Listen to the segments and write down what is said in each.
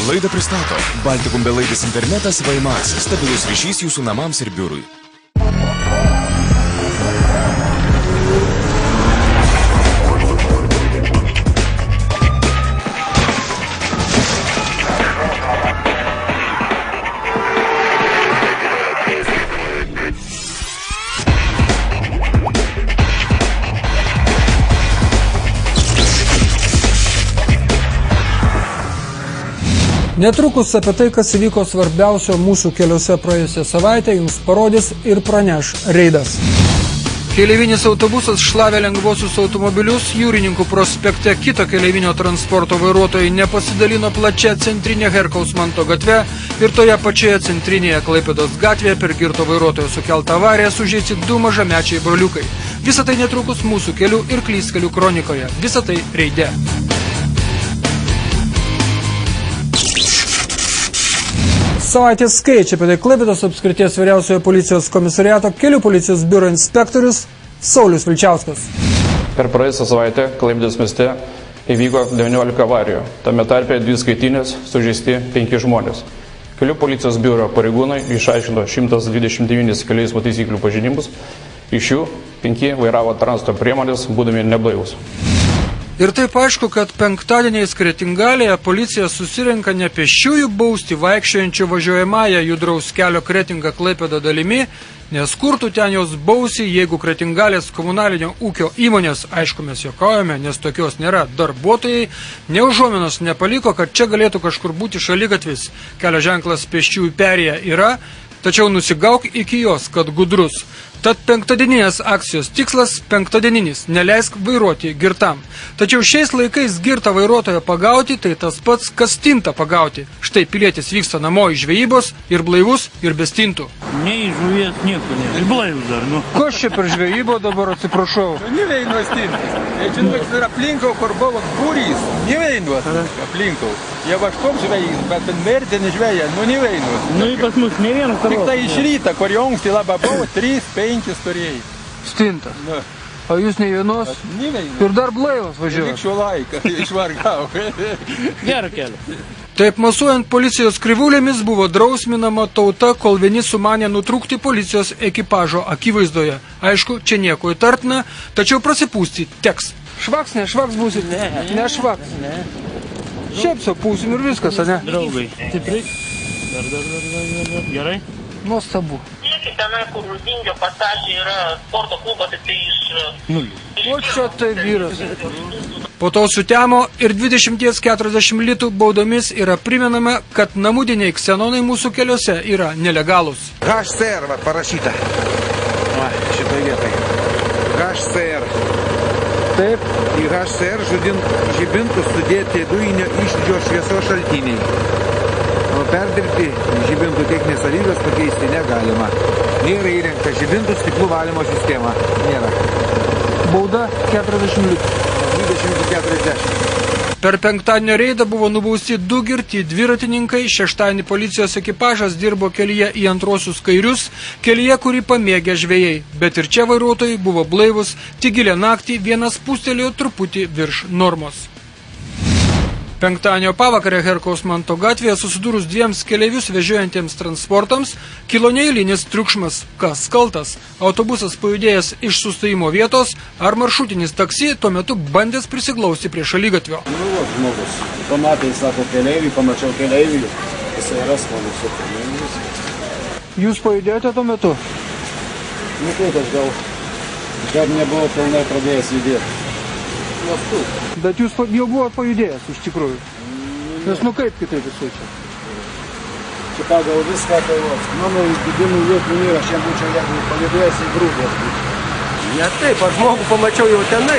Laidą pristato Baltikum belaidis internetas Vaimas, stabilus ryšys jūsų namams ir biurui. Netrukus apie tai, kas įvyko svarbiausio mūsų keliuose praėjusią savaitę, jums parodys ir praneš reidas. Keleivinis autobusas šlavė lengvuosius automobilius, Jūrininkų prospekte kito keleivinio transporto vairuotojai nepasidalino plačia centrinė Herkaus Manto gatve ir toje pačioje centrinėje Klaipėdos gatvėje per girto vairuotojo sukeltą avariją sužeisti 2 mažamečiai broliukai. Visą tai netrukus mūsų kelių ir klystkelių kronikoje. Visą tai reide. Savaitės skaičiai apie tai Klaipėdos apskrities vyriausiojo policijos komisariato kelių policijos biuro inspektorius Saulius Vilčiauskas. Per praėjusią savaitę Klaipėdos mieste įvyko 19 avarijų. Tame tarpe 2 skaitinės, sužeisti 5 žmonės. Kelių policijos biuro pareigūnai išaiškino 129 kelių eismo taisyklių pažeidimus. Iš jų 5 vairavo transporto priemonės, būdami neblaivūs. Ir taip aišku, kad penktadieniais Kretingalėje policija susirenka ne pėsčiųjų bausti vaikščiojančių važiuojamąją judraus kelio Kretinga Klaipėda dalimi, nes kur tu ten jos bausi, jeigu Kretingalės komunalinio ūkio įmonės, aišku mes juokaujame, nes tokios nėra, darbuotojai neužuominos nepaliko, kad čia galėtų kažkur būti šaligatvis. Kelio ženklas pėsčiųjų perėja yra, tačiau nusigauk iki jos, kad gudrus. Tad penktadieninės akcijos tikslas penktadieninis – neleisk vairuoti girtam. Tačiau šiais laikais girtą vairuotoją pagauti, tai tas pats, kas stintą pagauti. Štai pilietis vyksta namo iš žvejybos ir blaivus ir be stintų. Nei žuvies nieko nėra. Ir blaivus dar, nu. Kas čia per žvejybą dabar, atsiprašau? Neveino stintas. Žinot, ir aplinkau, kur buvo būrys. Neveino aplinkau. Jie vaškom žvejys, bet merdinį žveją, neveino. Nu, pas mus ne vienas Tik tai iš ryta, kur jungsti labai buvo, 3-5 turėjai. Stintas. Na. O jūs ne vienos? Neveino. Ir dar blaivas važiuoja. Likščiau laiką, išvargau. gerą kelią. Taip masuojant policijos krivulėmis buvo drausminama tauta, kol vieni sumanė nutrūkti policijos ekipažo akivaizdoje. Aišku, čia nieko įtartina, tačiau prasipūsti teks. Švaks, ne švaks būsit? Ne švaks. Ne. Šiaip sau pūsim ir viskas, ne? Draugai. Stipri. Dar. Gerai? Nuostabu. Tenai, kur Vingio pasažė yra sporto klubas, tai iš... O čia tai vyras. Po to sutemo ir 20-40 litų baudomis yra primenama, kad namudiniai ksenonai mūsų keliuose yra nelegalūs. HCR va, parašyta. Va, šitoj vietai. HCR. Taip. Į HCR žibintus sudėti dujinio išdidžio šviesos šaltiniai. O perdirbti žibintų techninės savybės pakeisti negalima. Nėra įrengta žibintų stiklų valymo sistema. Nėra. Bauda 40 litų. 20-40. Per penktadienio reidą buvo nubausti 2 girti dviratininkai, šeštadienį policijos ekipažas dirbo kelyje į antrosius kairius, kelyje, kurį pamėgė žvejai. Bet ir čia vairuotojai buvo blaivus, tik gilę naktį vienas pūstelėjo truputį virš normos. Penktadienio pavakarę Herkaus Manto gatvėje susidūrus 2 keleivius vežiojantiems transportams kilo neeilinis triukšmas. Kas kaltas? Autobusas pajudėjęs iš sustojimo vietos ar maršrutinis taksi tuo metu bandęs prisiglausti prie šaligatvio. Nu, va, žmogus. Pamatė, sako, keleivį, pamačiau keleivį, jisai ras mano supranį. Jūs pajudėjote tuo metu? Nu, kaip aš gal nebuvo pilnai pradėjęs judėti. Bet jūs jau buvo pajudėjęs iš tikrųjų. Nes nu kaip kitaip visai čia? Čia pagal viską, tai mano vidinių vietų nėra, aš jam būčiau jeigu pajudėjęs į grūdės. Ne taip, aš žmogų pamačiau jau tenai.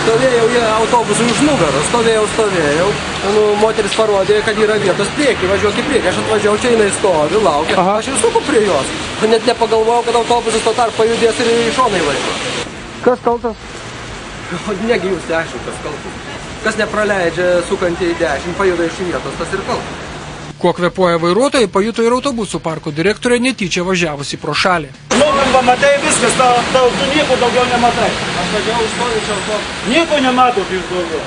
Stovėjau jie autobusų už nugaros, stovėjau. Nu, moteris parodė, kad yra vietos priekį, važiuok į priekį. Aš atvažiavau čia, jinai stovi, laukia. Aha. Aš ir suku prie jos. Net nepagalvojau, kad autobusas to tarp pajudės ir į šoną įvažiuoja. Kas kaltas? Negi jūs 10, kas kaltas. Kas nepraleidžia sukantį į 10, pajuda iš vietos, tas ir kaltas. Kuo kvėpuoja vairuotojai, pajuto ir autobusų parko direktorė netyčia važiavusi pro šalį. Žmogam pamatai viskas, tu nieko daugiau nematai. Aš važiavau stovinčiau to. Nieko nematot jūs daugiau.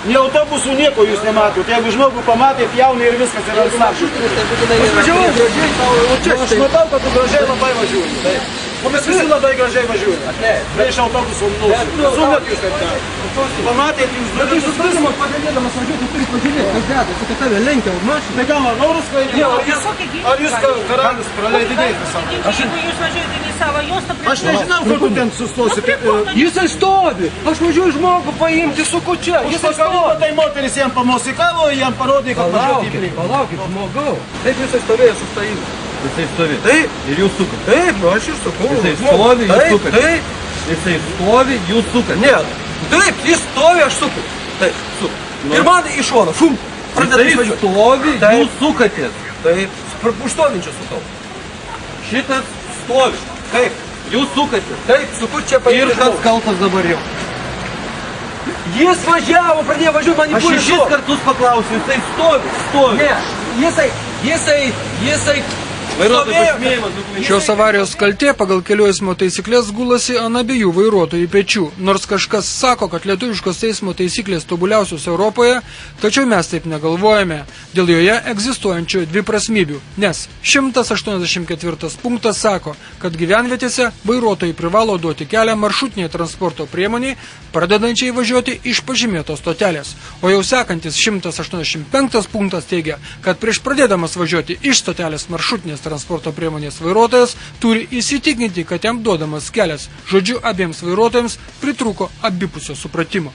Nei autobusų nieko jūs nematot. Jeigu žmogų pamatėt, jaunai ir viskas yra slapšus. Aš važiuoju gražiai, aš matau, kad tu gražiai labai važiuoji. O mes visi labai gražiai važiuojame. Prieš autobusų nusų. Sumet jūs taip dar. Pamatėt jūs du. Jūs sustarimo pagalėdamas važiuoti, turi pažiūrėti, kas dedasi, kad tave lenkia už mašiną. Tai ką man, norus vaidinti? Ar jūs karalius praleidinėjate savo? Jeigu jūs važiuojate į savo juostą, Aš nežinau, kur tu ten sustosi. Jisai stovi. Aš važiuoju žmogų paimti su kučia. Jisai stovi. Tai moteris jam pamosikavo, jam parodė, kad važiuoti į priekį. Palaukit, žmogau. Taip jisai stovėjo su stojimą. Jisai stovi. Taip. Ir jūs sukat. Taip, aš ir sukau. Jisai stovi, jūs sukat. Taip. Jisai stovi, jūs sukat. Ne. Taip, jis stovi, aš suku. Taip, suku. Ir man iš šono, šum. Jisai stovi, jūs sukatės. Taip, už stovinčią sukau. Šitas stovi. Taip. Jūs sukatės. Taip, sukur čia paimti. Ir kas kaltas dabar jau? Jis važiavo, pradėjo važiuoti, man į Aš 6 kartus paklausiu, jisai stovi. Ne, jisai Vairuotojų stovėjo. pažymėjimas dokumentas. Šios avarijos kaltė pagal kelių eismo taisyklės gulasi ant abiejų vairuotojų pečių. Nors kažkas sako, kad lietuviškos eismo taisyklės tobuliausios Europoje, tačiau mes taip negalvojame dėl joje egzistuojančių dviprasmybių. Nes 184 punktas sako, kad gyvenvietėse vairuotojai privalo duoti kelią maršrutiniai transporto priemoniai, pradedančiai važiuoti iš pažymėtos stotelės. O jau sekantis 185 punktas teigia, kad prieš pradėdamas važiuoti iš stotelės maršrutinės transporto priemonės vairuotojas turi įsitikinti, kad jam duodamas kelias. Žodžiu, abiems vairuotojams pritrūko abipusio supratimo.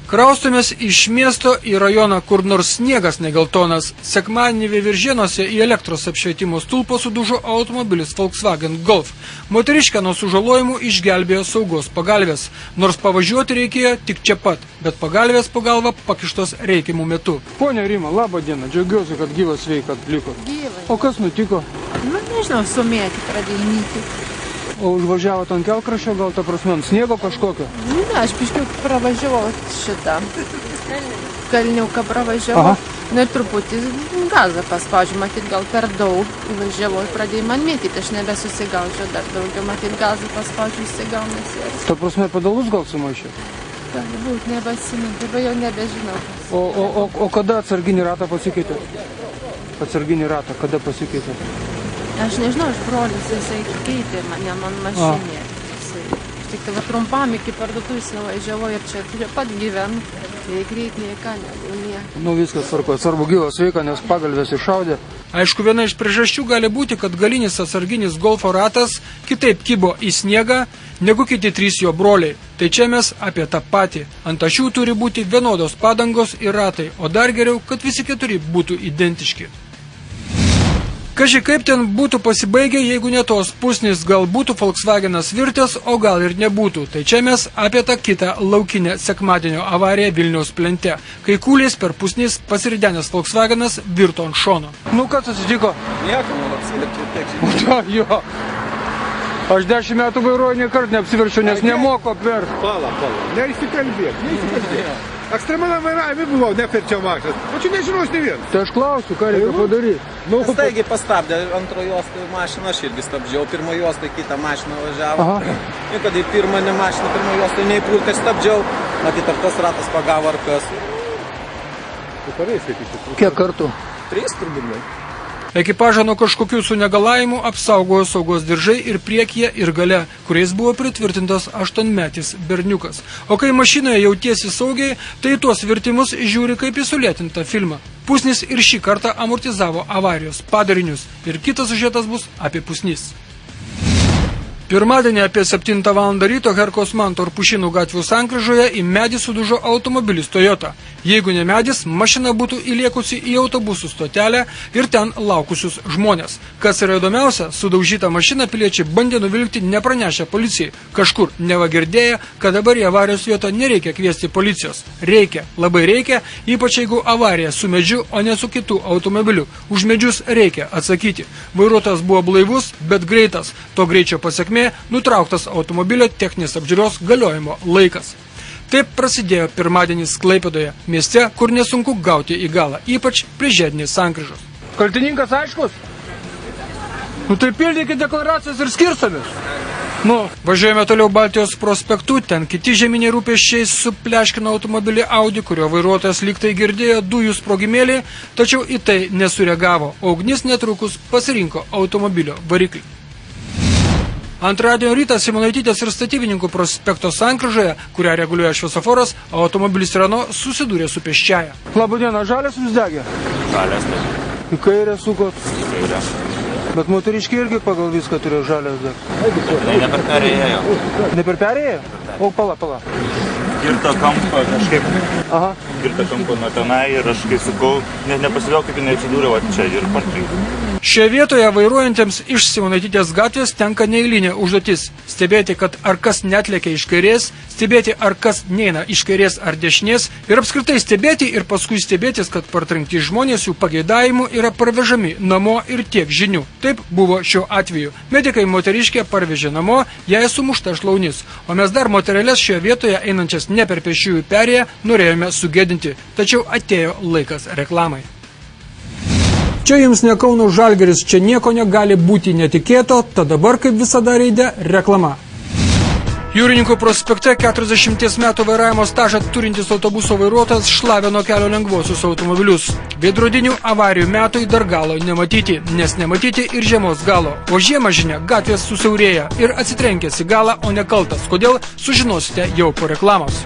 Kraustumės iš miesto į rajoną, kur nors sniegas negeltonas. Sekmadienį Veiviržėnuose į elektros apšvietimo stulpą sudužo automobilis Volkswagen Golf. Moteriškę nuo sužalojimų išgelbėjo saugos pagalvės. Nors pavažiuoti reikėjo tik čia pat, bet pagalvės po galvą pakištos reikiamų metu. Ponia Rima, labą dieną. Džiaugiuosi, kad gyvas sveikas liko. Gyvas. O kas nutiko? Nu, nežinau, sumėti pradėjo myti. O užvažiavot ant kelkraščio, gal ta prasme ant sniego kažkokio? Ne, aš biškiau pravažiavau šitą kalniuką pravažiavau. Nu ir truputį gazą paspaudžiu, matyt, gal per daug įvažiavau ir pradėjau man mėtyti, aš nebesusigaudžiau dar daugiau, matyt, gazą paspaudžiu įsigaunasi. Ta prasme, pedalus gal sumaišė? Gali būt, nebesimint, dabar jau nebežinau. O kada atsarginį ratą pasikeitė? Atsarginį ratą, kada pasikeitė? Aš nežinau, aš brolis, jisai keitė mane man mašinė. Tik tai va trumpam iki parduotuvės važiavau ir čia pat gyvenu. Nei greit, nei ką, nieko. Nu viskas tvarkoja, svarbu gyvas sveika, nes pagalvės iššaudė. Aišku, viena iš priežasčių gali būti, kad galinis atsarginis golfo ratas kitaip kibo į sniegą negu kiti 3 jo broliai. Tai čia mes apie tą patį. Ant ašių turi būti vienodos padangos ir ratai, o dar geriau, kad visi 4 būtų identiški. Kaži kaip ten būtų pasibaigę, jeigu ne tos pusnis, gal būtų Volkswagenas virtęs, o gal ir nebūtų. Tai čia mes apie tą kitą laukinę sekmadienio avariją Vilniaus plente, kai kūlės per pusnis pasiridenęs Volkswagenas virto ant šono. Nu, kas atsitiko? Nieko, man apsiverčia tiek. Jo. Aš 10 metų vairuoju, niekart neapsiverčiu, nes nemoku apverti. Pala. Neįsikalbėk. Ekstremaliam vairavimui buvau, neperčiau mašinas. O čia nežinos ne vienas. Tai aš klausiu, ką reikia padaryti. Staigiai pastabdė antro juostą mašiną, aš irgi stabdžiau, pirmo juostą kitą mašiną važiavo. Ir kad į pirmą mašiną, pirmo juostą neįpūtę stabdžiau, matyt, ar tas ratas pagavo ar kas. Kiek kartų? 3 turbūt. Ekipažą nuo kažkokių sunegalavimų apsaugojo saugos diržai ir priekyje ir gale, kuriais buvo pritvirtintas 8-metis berniukas. O kai mašinoje jautiesi saugiai, tai tuos virtimus žiūri kaip į sulėtintą filmą. Pusnis ir šį kartą amortizavo avarijos padarinius. Ir kitas sužetas bus apie pusnis. Pirmadienį apie 7 val. Ryto Herkos Manto ir Pušinų gatvių sankryžoje į medį sudužo automobilis Toyota. Jeigu ne medis, mašina būtų įliekusi į autobusų stotelę ir ten laukusius žmonės. Kas yra įdomiausia, sudaužytą mašiną piliečiai bandė nuvilkti nepranešę policijai. Kažkur neva girdėję, kad dabar į avarijos vietą nereikia kviesti policijos. Reikia, labai reikia, ypač jeigu avarija su medžiu, o ne su kitu automobiliu. Už medžius reikia atsakyti. Vairuotojas buvo blaivus, bet greitas. To greičio pasekmė nutrauktas automobilio techninės apžiūros galiojimo laikas. Taip prasidėjo pirmadienis Klaipėdoje, mieste, kur nesunku gauti į galą, ypač prie žiedinės sankryžos. Kaltininkas aiškus? Nu tai pildykite deklaracijas ir skirstomės. Važiuojame toliau Baltijos prospektu, ten kiti žeminiai rūpesčiais supleškino automobilį Audi, kurio vairuotojas lygtai girdėjo dujų sprogimėlį, tačiau į tai nesureagavo, o ugnis netrukus pasirinko automobilio variklį. Antradienio rytą Simonaitytės ir Statybininkų prospekto sankryžoje, kurią reguliuoja šviesoforas, automobilis Renault susidūrė su pėsčiąja. Labadiena, žalias jums degė? Žalias, tai. Į kairę sukot. Į kairę. Bet moteriškiai irgi pagal viską turėjo žalias degti. Tai ne per perėją. Ne per perėją? O, pala. Girto kampą kažkaip. Aha. Girto kampą nuo tenai ir aš kai sukau, net nepasidaug, kaip jinai atsidūrė va čia ir partrinkai. Šioje vietoje vairuojantiems iš Simonaitytės gatvės tenka neeilinė užduotis – stebėti, kad ar kas netlėkia iš kairės, stebėti, ar kas neina iš kairės ar dešinės ir apskritai stebėti ir paskui stebėtis, kad partrenkti žmonės jų pageidavimų yra parvežami namo ir tiek žinių. Taip buvo šiuo atveju. Medikai moteriškę parvežė namo, jai sumušta šlaunis, o mes dar moterėlės šioje vietoje einančias ne per pėsčiųjų perėją norėjome sugėdinti, tačiau atėjo laikas reklamai. Čia jums ne Kauno Žalgiris, čia nieko negali būti netikėto, tad dabar kaip visada reide reklama. Jūrininkų prospekte 40 metų vairavimo stažą turintis autobuso vairuotojas šlavė nuo kelio lengvuosius automobilius. Veidrodinių avarijų metui dar galo nematyti, nes nematyti ir žiemos galo. O žiemą žinia, gatvės susiaurėja ir atsitrenkęs į galą, o ne kaltas. Kodėl? Sužinosite jau po reklamos.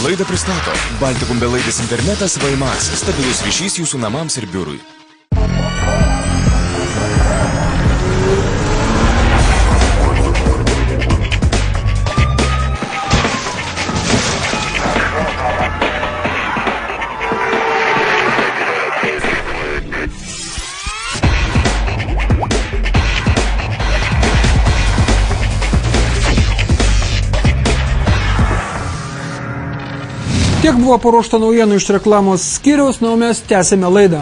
Laidą pristato Baltikum belaidis internetas Vaimas, stabilus ryšys jūsų namams ir biurui. Tiek buvo paruošta naujienų iš reklamos skyriaus, o mes tęsėme laidą.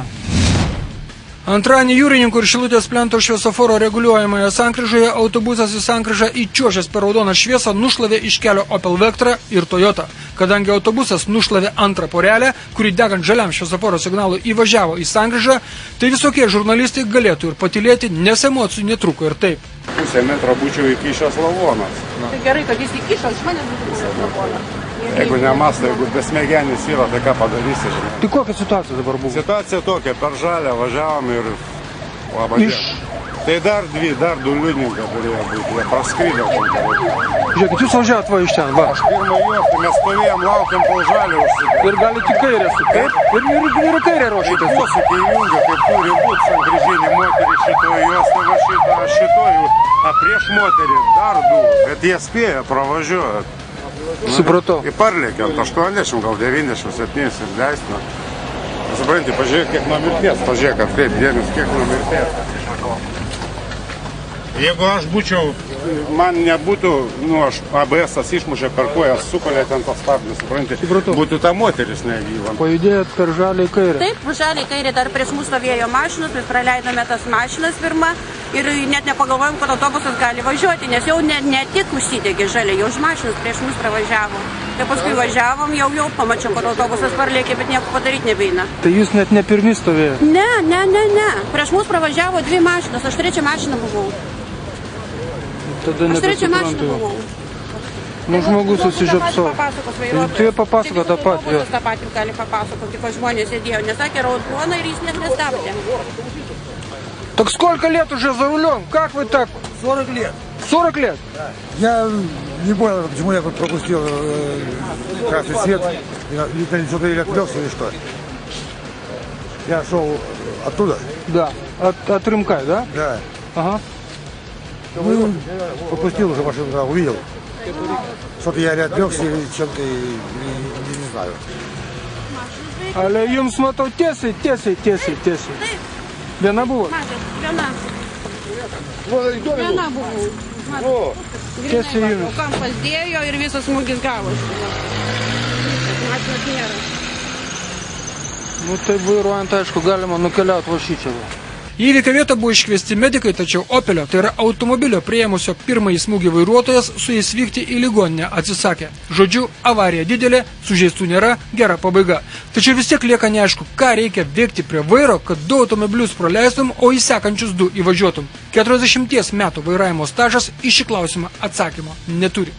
Antradienį Jūrininkų ir Šilutės plento šviesoforo reguliuojamoje sankryžoje autobusas į sankryžą įčiuožęs per raudoną šviesą nušlavė iš kelio Opel Vectra ir Toyota. Kadangi autobusas nušlavė antrą porelę, kuri degant žaliam šviesoforo signalui įvažiavo į sankryžą, tai visokie žurnalistai galėtų ir patylėti, nes emocijų netruko ir taip. Pusę metro būčiau įkišęs lavonas. Tai gerai, kad jis įkišo, iš manęs įkišęs lavonas. Jeigu nemasta, jeigu besmegenis yra, tai ką padarysi, žinai. Tai kokia situacija dabar buvo? Situacija tokia, per žalę važiavom ir labą dieną. Tai dar du liudininkai turėjo būti, jie praskrido. Žiūrėkit, jūs važiavot va iš ten, va. Aš pirmą juostą, mes stovėjom, laukiam po žalę užsidėti. Ir galite į kairę sukti. Ir į kairę ruošitės. Tai posūkį įjungia, kaip turi būti sankryžinė moterį šitoje juostą, va šitoje, a prieš moterį dar du, bet jie spėjo pravažiuoti. Supratau. Ir parlėkė ant 80, gal 97 ir leistina. Supranti, pažiūrėk, kiek nuo mirties, pažiūrėk, atkreip dėmesį, kiek nuo mirties. Jeigu aš būčiau, man nebūtų, aš ABS-as išmušė per kojas, sukolė ten tas stabdis, supranti, būtų ta moteris negyva. Pajudėjot per žalį į kairę. Taip, žalį į kairę dar prieš mūsų stovėjo mašinos, mes praleidome tas mašinas pirmą ir net nepagalvojom, kad autobusas gali važiuoti, nes jau ne tik užsidegė žalį, jau už mašinas prieš mus pravažiavo. Tai paskui važiavom, jau pamačiau, kad autobusas parlėkė, bet nieko padaryti nebeina. Tai jūs net ne pirmi stovėjote? Ne. Prieš mus pravažiavo 2 mašinos, aš 3 mašiną buvau. Tada aš 3 mašiną buvau. Nu, žmogus susižiopsavo. Tai jie papasako tą patį. Autobusas tą patį gali papasakoti, ko žmonės sėdėjo. Nesakė raudona ir jis net nestabdė. Так сколько лет уже за рулем? Как вы так? 40 лет. 40 лет? Да. Я не понял, почему я пропустил красный свет. Я что-то или отвлекся или что. Я шел оттуда. Да. От Рымка, да? Да. Ага. Ну, пропустил уже машину, когда увидел. Что-то я или отвлекся, или чем-то, не знаю. Але jums matau tiesiai. Viena buvo? Viena buvau. Tiesiai jums. Kampas dėjo ir visas smūgis gavosi. Mašinos nėra. Nu tai vairuojant, aišku, galima nukeliauti va šičia. Į įvykio vietą buvo iškviesti medikai, tačiau Opelio, tai yra automobilio priėmusio pirmąjį smūgį vairuotojas, su jais vykti į ligoninę atsisakė. Žodžiu, avarija didelė, sužeistų nėra, gera pabaiga. Tačiau vis tiek lieka neaišku, ką reikia veikti prie vairo, kad 2 automobilius praleistum, o į sekančius 2 įvažiuotum. 40 metų vairavimo stažas į šį klausimą atsakymo neturi.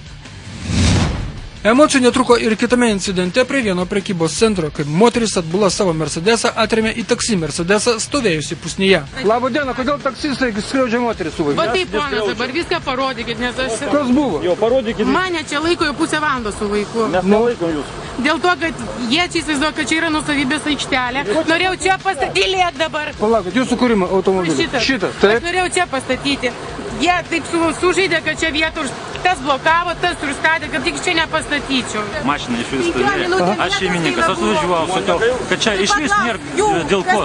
Emocijų netruko ir kitame incidente prie vieno prekybos centro, kai moteris atbula savo Mercedesą atrėmė į taksi Mercedesą stovėjusi pusnyje. Labą dieną, kodėl taksistai skriaudžia moterį su vaiku? Va taip, ponas, dabar viską parodykit, nes aš... Kas buvo? Jo, parodykit. Mane čia laiko jau pusę valandos su vaiku. Mes nelaikom jūs. Dėl to, kad jie čia įsivaizduoja, kad čia yra nuosavybės aikštelė. Norėjau čia pastatyti dabar. Palaukit, jūsų kūrimo automobilį. Šitas, taip. Aš norėjau čia pastatyti. Jie taip sužaidė, kad čia vietą tas blokavo, tas užstatė, kad tik čia nepastatyčiau. Mašina iš vis stovėjo. Aš šeimininkas, aš važiuoju, sakiau, kad čia iš vis nėra dėl ko.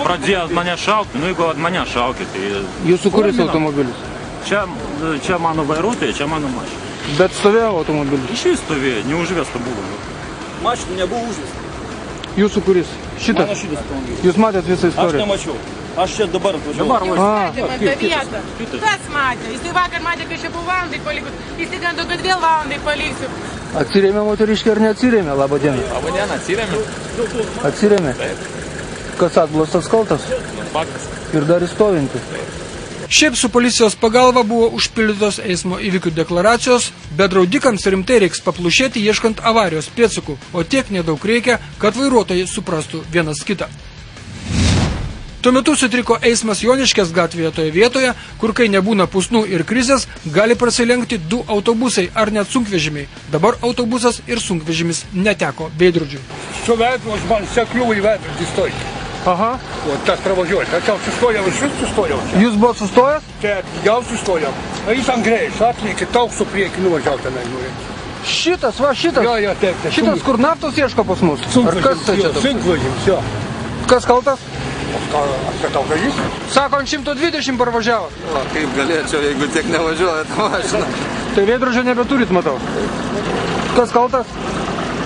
Pradėjo mane šaukti, nu jeigu mane šaukė, tai... Jūsų kuris automobilis? Čia mano vairuotojai, čia mano mašina. Bet stovėjo automobilis? Iš vis stovėjo, neužvesta buvo. Mašina nebuvo užvesta. Jūsų kuris? Šitas? Mano šitas automobilis. Jūs matėt visą istoriją? Aš nemačiau. Aš čia dabar atvažiavau. Tas matė. Jis vakar matė, kad čia buvo valandai palikus. Jis įgando, kad vėl valandai paliksiu. Atsirėmė moteriškė ar neatsirėmė? Labą dieną. Labą dieną, atsirėmė. Atsirėmė? Kas atblostas kaltas? Faktas. Ir dar įstovinti. Šiaip su policijos pagalba buvo užpildytos eismo įvykių deklaracijos, bet draudikams rimtai reiks paplušėti ieškant avarijos pėdsakų, o tiek nedaug reikia, kad vairuotojai suprastų vienas kitą. Tuo metu sutriko eismas Joniškės gatvėje toje vietoje, kur kai nebūna pusnų ir krizės, gali prasilenkti 2 autobusai ar net sunkvežimiai. Dabar autobusas ir sunkvežimis neteko veidrodžių. Su veidrodžiu man sekliuvo į veidrodį stojti. Aha. O tas pravažiuoja. Aš jau sustojau, aš vis sustojau. Jūs buvo sustojęs? Taip, jau sustojau. O jis ant greičio atlikė, tauksų priekį nuvažiavo tenai. Šitas, va šitas? Jo, taip. Šitas, kur naftos ieško pas mus? Ar kas tai čia toks? Sunkvežimis, jo. Kas kaltas? Aš katau, kad jis? Sako, ant 120 parvažiavo. O, kaip galėčiau, jeigu tiek nevažiuoja tą mašiną. Tai veidrodžio nebeturit, matau. Kas kaltas?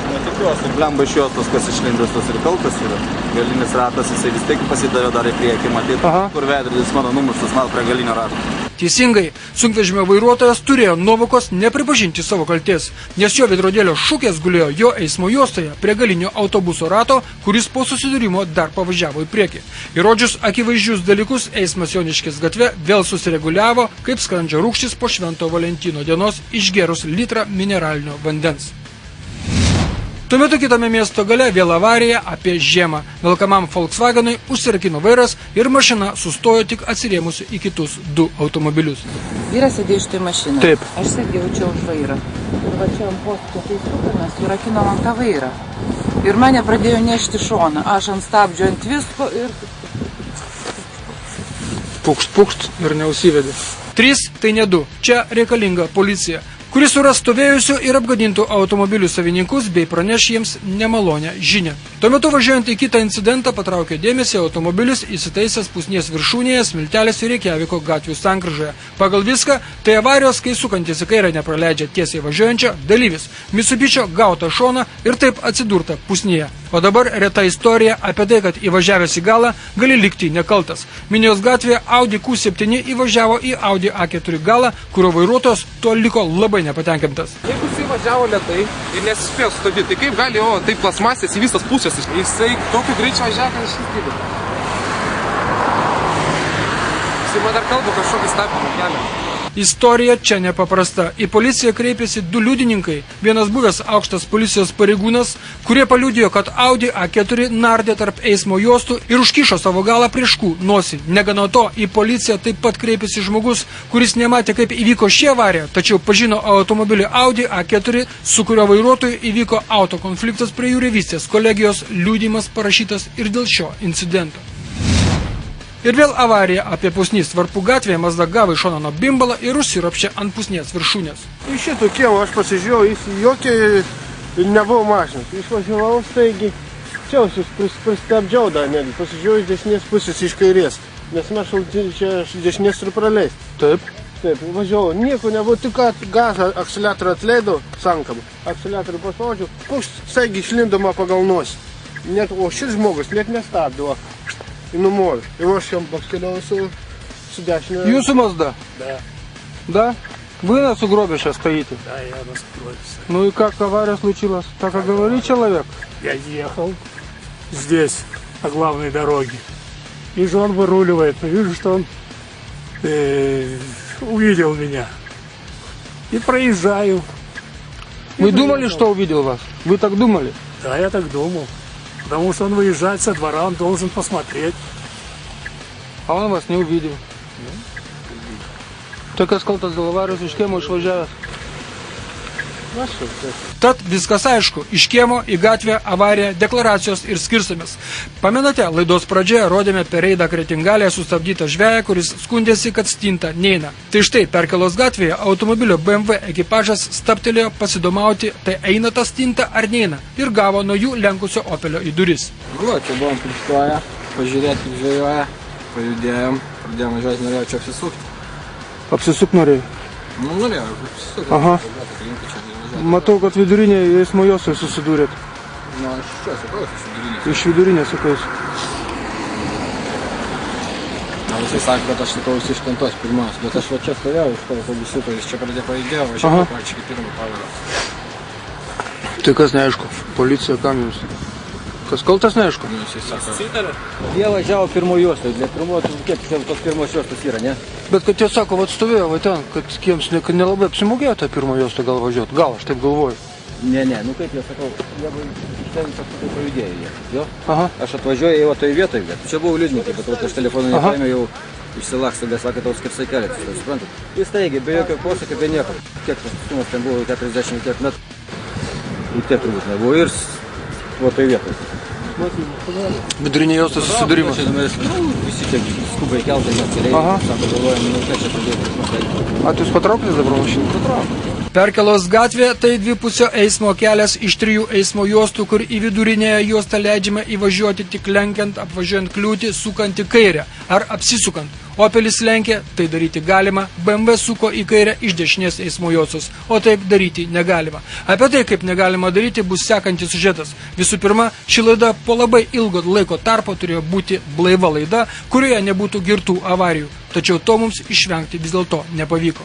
Netikiuosi, blemba iš juostos, kas išlindęs tos ir kaltas yra. Galinis ratas, jisai vis tiek pasidavė dar į priekį, matyt, kur veidrodis mano numuštas, man prie galinio rato. Teisingai, sunkvežimio vairuotojas turėjo nuovokos nepripažinti savo kaltės, nes jo veidrodėlio šukės gulėjo jo eismo juostoje prie galinio autobuso rato, kuris po susidūrimo dar pavažiavo į priekį. Įrodžius akivaizdžius dalykus, eismas Joniškės gatve vėl susireguliavo, kaip skrandžio rūgštis po Švento Valentino dienos išgerus litrą mineralinio vandens. Tuo metu kitame miesto gale vėl avarija apie žiemą. Velkamam Volkswagenui užsirakino vairas ir mašina sustojo tik atsirėmusi į kitus 2 automobilius. Vyras sėdėjo iš tai mašiną. Taip. Aš sėdėjau čia už vairą. Ir va čia ant postų teisukas surakino man tą vairą. Ir mane pradėjo nešti šoną. Aš ant stabdžio ant visko ir... Pukšt ir neusivedė. 3 tai ne 2. Čia reikalinga policija, kuris suras stovėjusių ir apgadintų automobilių savininkus bei praneš jiems nemalonę žinią. Tuo metu važiuojant į kitą incidentą patraukė dėmesį automobilis įsitaisęs pusnies viršūnėje Smiltelės ir Reikjaviko gatvių sankryžoje. Pagal viską, tai avarijos, kai sukantis į kairę nepraleidžia tiesiai važiuojančio dalyvis. Mitsubišio gauta šoną ir taip atsidurta pusnyje. O dabar reta istorija apie tai, kad įvažiavęs į galą gali likti nekaltas. Minijos gatvėje Audi Q7 įvažiavo į Audi A4 galą, kurio vairuotojas tuo liko labai nepatenkintas. Jeigu jisai važiavo lėtai ir nesispėjo stabdyti, tai kaip gali jo taip plasmasės į visas pusės? Jisai tokiu greičiu važiavo, kad aš įstybė. Jisai man dar kalba kažkokį stabdymą kelią. Istorija čia nepaprasta. Į policiją kreipėsi 2 liudininkai. Vienas buvęs aukštas policijos pareigūnas, kurie paliudijo, kad Audi A4 nardė tarp eismo juostų ir užkišo savo galą prieškų nosį. Negana to, į policiją taip pat kreipėsi žmogus, kuris nematė, kaip įvyko ši avarija, tačiau pažino automobilį Audi A4, su kurio vairuotoju įvyko autokonfliktas prie jūreivystės kolegijos, liudijimas parašytas ir dėl šio incidento. Ir vėl avarija apie pusnys Varpų gatvėje. Mazda gavo iš šono nuo bimbalą ir užsiropščia ant pusnės viršūnės. Iš šito kiemo aš pasižiūrėjau, jis jokiai nebuvo mašinas. Išvažiavau staigi, čia pristabdžiau dar netgi, pasižiūrėjau iš dešinės pusės iš kairės, nes mes čia iš dešinės turiu praleisti. Taip. Taip, važiavau, nieko nebuvo, tik gazą, akceleratorių atleidau, sankabą, akceleratorių paspaudžiau, staigi išlindama pagal nosį. O šis žmogus net nestabdavo. и numovė. Ir aš jam baktelėjau su dešinė. Jūsų Mazda? Да. Да? Вы нас угробе сейчас стоите? Да, я нас угробе. Ну и как авария случилась? Так и говорит человек? Я ехал здесь, по главной дороге. Вижу, он выруливает, но вижу, что он увидел меня. И проезжаю. Вы думали, что увидел вас? Вы так думали? Да, я так думал. Потому что он выезжает со двора, он должен посмотреть. А он вас не увидел. Tai kas kaltas dėl avarijos iš kiemo išvažiavęs? Tad viskas aišku, iš kiemo į gatvę avarija, deklaracijos ir skirstomės. Pamenate, laidos pradžioje rodėme per reidą Kretingalėje sustabdytą žveją, kuris skundėsi, kad stinta neina. Tai štai, Perkėlos gatvėje automobilio BMW ekipažas stabtelėjo pasidomauti, tai eina ta stinta ar neina, ir gavo nuo jų lenkusio Opelio į duris. Čia buvom pristoję, pažiūrėti, kaip žvejoja, pajudėjom, pradėjom važiuoti, norėjau čia apsisukti. Apsisuk norėjai? Nu, norėjau apsisukti. Aha. Matau, kad vidurinėje eismo juostoje susidūrėt. Nu, aš čia sukausi iš vidurinės. Iš vidurinės sukausi. Na, visai sakė, kad aš sukausi iš tentos pirmas, bet aš va čia stovėjau iš to autobusiuko, jis čia pajudėjo, važiavau praktiškai pirmą pavarą. Tai kas neaišku? Policija, kam jums? Kas kaltas neaišku? Nu, jis sako. Jie važiavo pirmo juostą, bet kiek tos pirmos juostos yra, ne? Bet kad jie sako, vat stovėjo va ten, kad jiems nelabai apsimokėjo tą pirmą juostą gal važiuoti. Gal, aš taip galvoju. Ne, nu kaip jie sakau, jie iš ten kažkokiu pajudėjo jie. Jo? Aha. Aš atvažiuoju jau toj vietoj, bet čia buvo liūdnikai, bet aš telefoną nepaėmiau, jau išsilakstė, bet sakė, tau skersai kelias, suprantat. Jis taigi, be jokio posakio, be nieko. Kiek tas atstumas ten buvo, 40 kiek metrų. Ir tiek turbūt nebuvo ir buvo toj vietoj. Vidurinė juosta susidūrimas. Visi tiek skubai keltai, neatsiliai, sako, galvojame, nu ką čia pradėti. A, tu jūs patrauklis dabar mašiną? Patrauklis. Perkėlos gatvė tai dvipusio eismo kelias iš 3 eismo juostų, kur į vidurinėje juostą leidžiama įvažiuoti tik lenkiant, apvažiuojant kliūtį, sukant į kairę ar apsisukant. Opelis lenkė, tai daryti galima, BMW suko į kairę iš dešinės eismo juostos, o taip daryti negalima. Apie tai, kaip negalima daryti, bus sekantis siužetas. Visų pirma, ši laida po labai ilgo laiko tarpo turėjo būti blaiva laida, kurioje nebūtų girtų avarijų. Tačiau to mums išvengti vis dėlto nepavyko.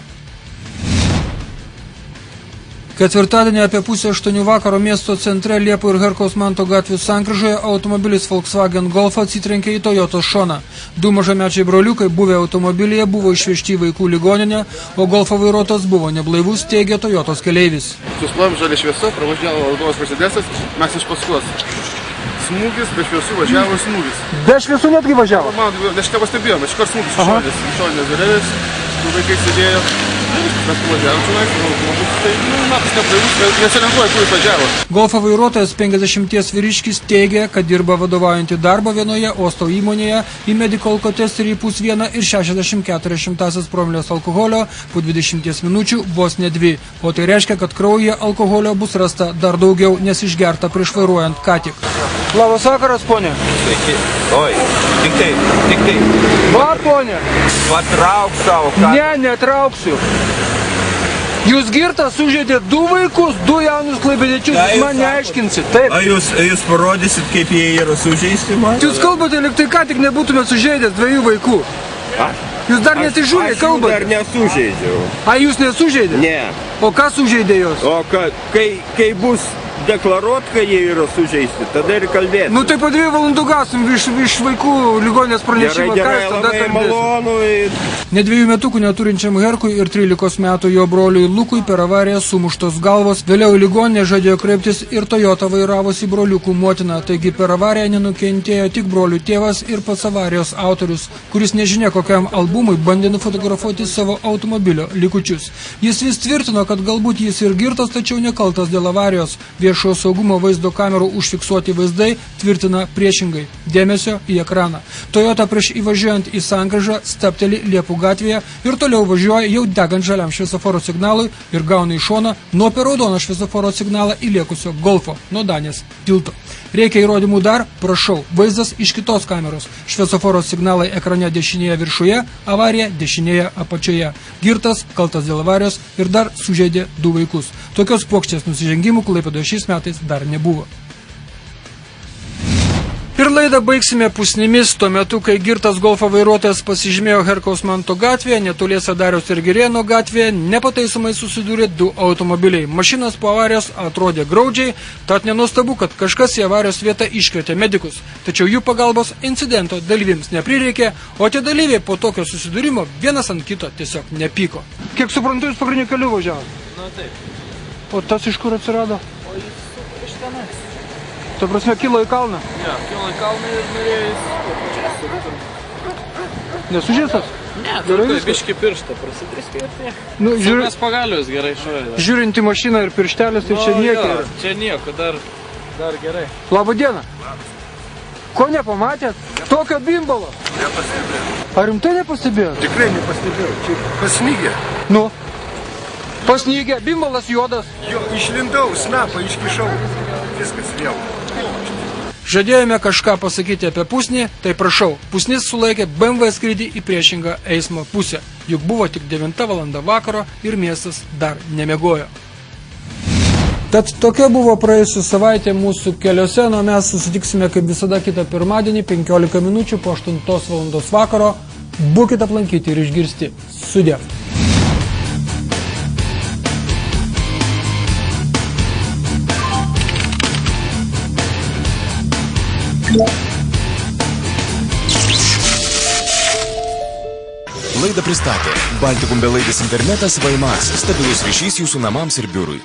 Ketvirtadienį apie 7:30 vakaro miesto centre Liepų ir Herkaus Manto gatvių sankryžoje automobilis Volkswagen Golf atsitrenkė į Toyotos šoną. 2 mažamečiai broliukai buvę automobilyje buvo išvežti į vaikų ligoninę, o Golfo vairuotojas buvo neblaivus, teigė Toyotos keleivis. Sustojom žalia šviesa, pravažiavo autobusas Mercedesas, mes iš paskos. Smūgis, be šviesų važiavo smūgis. Be šviesų netgi važiavo? Man, aš nepastebėjom, iš kart smūgis išorinės durelės, kur vaikai sėdėjo. Mes važiavom čionais, automobilis, tai, matas neblaivus, nesirenkuoja, kur jis važiavo. Golfo vairuotojas 50 vyriškis teigia, kad dirba vadovaujantį darbą vienoje uosto įmonėje, į medical alkotesterį pus 1 ir 64 promilės alkoholio po 20 minučių vos ne 2. O tai reiškia, kad kraujyje alkoholio bus rasta dar daugiau, nes išgerta prieš vairuojant ką tik. Labas vakaras, ponė. Sveiki. Oi, tik tai. Va, ponė. Patrauk savo, ką? Ne, netrauksiu. Jūs girtas sužeidėt 2 vaikus, 2 jaunus klaipėdiečius, jūs man neaiškinsit, taip? A jūs parodysit, kaip jie yra sužeisti, man? Jūs kalbate, lyg tai ką tik nebūtumėt sužeidęs 2 vaikų. Jūs dar nesižūrė, kalbate? Aš dar nesužeidžiau. A, jūs nesužeidė? Ne. O ką sužeidė jos? O kai bus deklaruot, kad jie yra sužeisti, tada ir kalbėti. Nu tai po 2 valandų gausim iš vaikų ligoninės pranešimą, ką jūs tada kalbėsit. Ne 2 metukų neturinčiam Herkui ir 13 metų jo broliui Lukui per avariją sumuštos galvos. Vėliau į ligoninę žadėjo kreiptis ir Toyota vairavusi broliukų motina. Taigi per avariją nenukentėjo tik brolių tėvas ir pats avarijos autorius, kuris nežinia kokiam albumui bandė nufotografuoti savo automobilio likučius. Jis vis tvirtino, kad galbūt jis ir girtas, tačiau nekaltas dėl avarijos. Viešojo saugumo vaizdo kamerų užfiksuoti vaizdai tvirtina priešingai. Dėmesio į ekraną. Toyota prieš įvažiuojant į sankryžą stabteli Liepų gatvėje ir toliau važiuoja jau degant žaliam šviesoforo signalui ir gauna į šoną nuo per raudoną šviesoforo signalą įlėkusio Golfo nuo Danės tilto. Reikia įrodymų dar? Prašau. Vaizdas iš kitos kameros. Šviesoforo signalai ekrane dešinėje viršuje, avarija dešinėje apačioje. Girtas, kaltas dėl avarijos ir dar sužeidė 2 vaikus. Tokios puokštės nusižengimų Klaipėdoje šiais metais dar nebuvo. Ir laidą baigsime pusnimis tuo metu, kai girtas golfo vairuotojas pasižymėjo Herkaus Manto gatvėje, netoliese Dariaus ir Girėno gatvėje, nepataisomai susidūrė du automobiliai. Mašinos po avarijos atrodė graudžiai, tad nenuostabu, kad kažkas į avarijos vietą iškvietė medikus. Tačiau jų pagalbos incidento dalyviams neprireikė, o tie dalyviai po tokio susidūrimo vienas ant kito tiesiog nepyko. Kiek suprantu, jūs pagrindiniu keliu važiavote? Na taip. O tas iš kur atsirado? O jis iš tenais. Ta prasme, kilo į kalną? Ne, kilo į kalną ir norėjo jis... Nesužėstas? Ne, tai biški pirštą prasidriskė ir tiek. Nu, Saugas pagalius gerai šovė. Žiūrint į mašiną ir pirštelis, tai čia nieko yra. Čia nieko, dar gerai. Labą dieną. Ko nepamatėt? Tokio bimbalo? Nepastebėjau. Ar rimtai nepastebėjot? Tikrai nepastebėjau. Čia pasnygė. Nu, pasnygė, bimbalas juodas. Jo, išlindau, snapą iškišau. Viskas vėl. Žadėjome kažką pasakyti apie pusnį, tai prašau, pusnis sulaikė BMW skrydį į priešingą eismo pusę. Juk buvo tik 9 valanda vakaro ir miestas dar nemiegojo. Tad tokia buvo praėjusią savaitę mūsų keliuose, o mes susitiksime kaip visada kitą pirmadienį 15 minučių po 8 valandos vakaro. Būkite aplankyti ir išgirsti. Sudie. Laidą pristatė Baltikum belaidis internetas Vaimas, stabilus ryšys jūsų namams ir biurui.